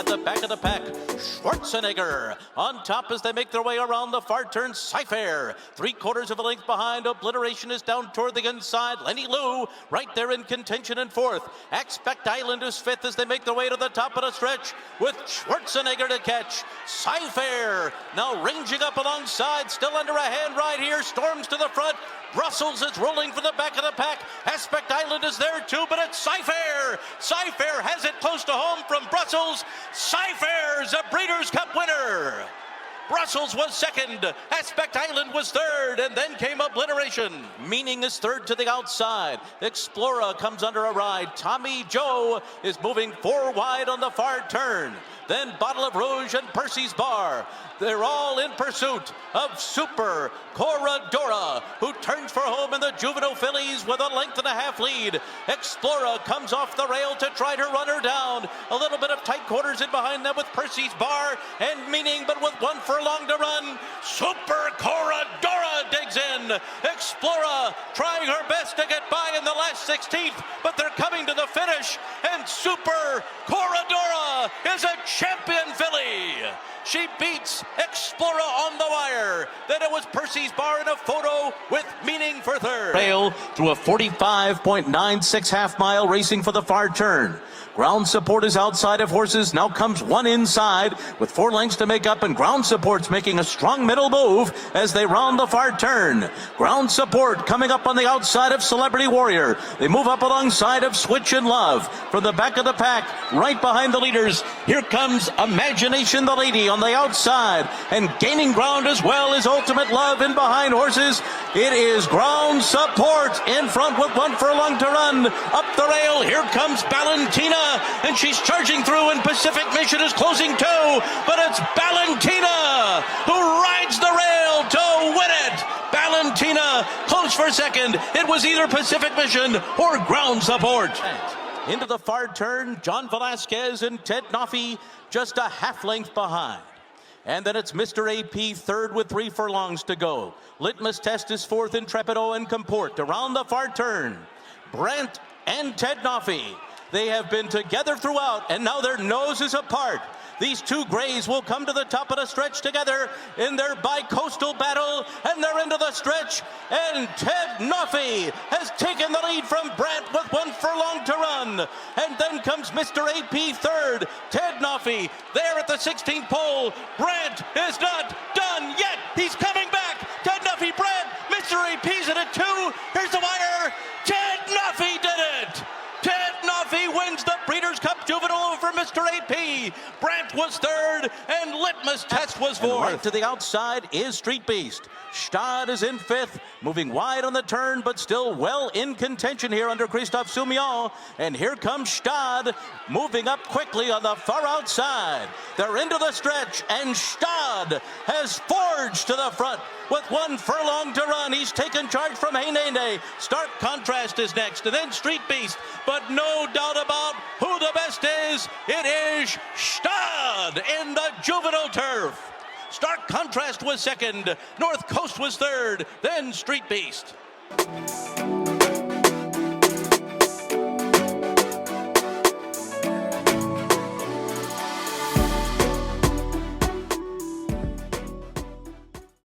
At the back of the pack, Schwarzenegger. On top as they make their way around the far turn, Cypher. 3/4 of a length behind. Obliteration is down toward the inside. Lenny Lou right there in contention in fourth. Expect Island is fifth as they make their way to the top of the stretch with Schwarzenegger to catch. Cypher now ranging up alongside, still under a hand right here, storms to the front. Brussels is rolling for the back of the pack. Aspect Island is there too, but it's Cypher. Cypher has it close to home from Brussels. Cypher's a Breeders' Cup winner. Brussels was second, Aspect Island was third, and then came Obliteration. Meaning is third to the outside. Explorer comes under a ride. Tommy Joe is moving 4 wide on the far turn. Then Bottle of Rouge and Percy's Bar. They're all in pursuit of Super Coradora, who turns for home in the juvenile fillies with a 1.5 length lead. Explorer comes off the rail to try to run her down. A little bit of tight quarters in behind them with Percy's Bar and Meaning, but with 1 furlong to run. Super Coradora digs in. Explorer trying her best to get by in the last 16th, but they're coming to the finish, and Super Coradora is a champion filly. She beats Explorer on the wire. Then it was Percy's Bar in a photo with Meaning for third. Rail through a 45.96 half mile, racing for the far turn. Ground support is outside of horses. Now comes one inside with 4 lengths to make up, and ground support's making a strong middle move as they round the far turn. Ground support coming up on the outside of Celebrity Warrior. They move up alongside of Switch and Love. From the back of the pack, right behind the leaders, here comes Imagination the Lady on the outside, and gaining ground as well is Ultimate Love in behind horses. It is ground support in front with 1 furlong to run. Up the rail, here comes Valentina, and she's charging through, and Pacific Mission is closing too, but it's Valentina who rides the rail to win it. Valentina close for second. It was either Pacific Mission or ground support. Into the far turn, John Velasquez and Ted Noffey just a 1/2 length behind. And then it's Mr. AP third with 3 furlongs to go. Litmus Test is fourth, Intrepido and Comport. Around the far turn, Brant and Ted Noffey. They have been together throughout, and now their noses apart. These 2 grays will come to the top of the stretch together in their bi-coastal battle, and they're into the stretch, and Ted Noffey has taken the lead from Brant with 1 furlong to run. And then comes Mr. AP third, Ted Noffey there at the 16th pole. Brant is not done yet. He's coming back. Ted Noffey, Brant, Mr. AP's in it too. Here's the wire. Ted Noffey did it. Ted Noffey wins the Breeders' Cup Juvenile over Mr. AP. Brant was third, and Litmus Test was fourth. Right to the outside is Street Beast. Stad is in fifth, moving wide on the turn, but still well in contention here under Christophe Soumillon. And here comes Stad, moving up quickly on the far outside. They're into the stretch, and Stad has forged to the front with 1 furlong to run. He's taken charge from Heinene. Stark Contrast is next, and then Street Beast. But no doubt about who the best is. It is Stad in the juvenile turf. Stark Contrast was second. North Coast was third. Then Street Beast.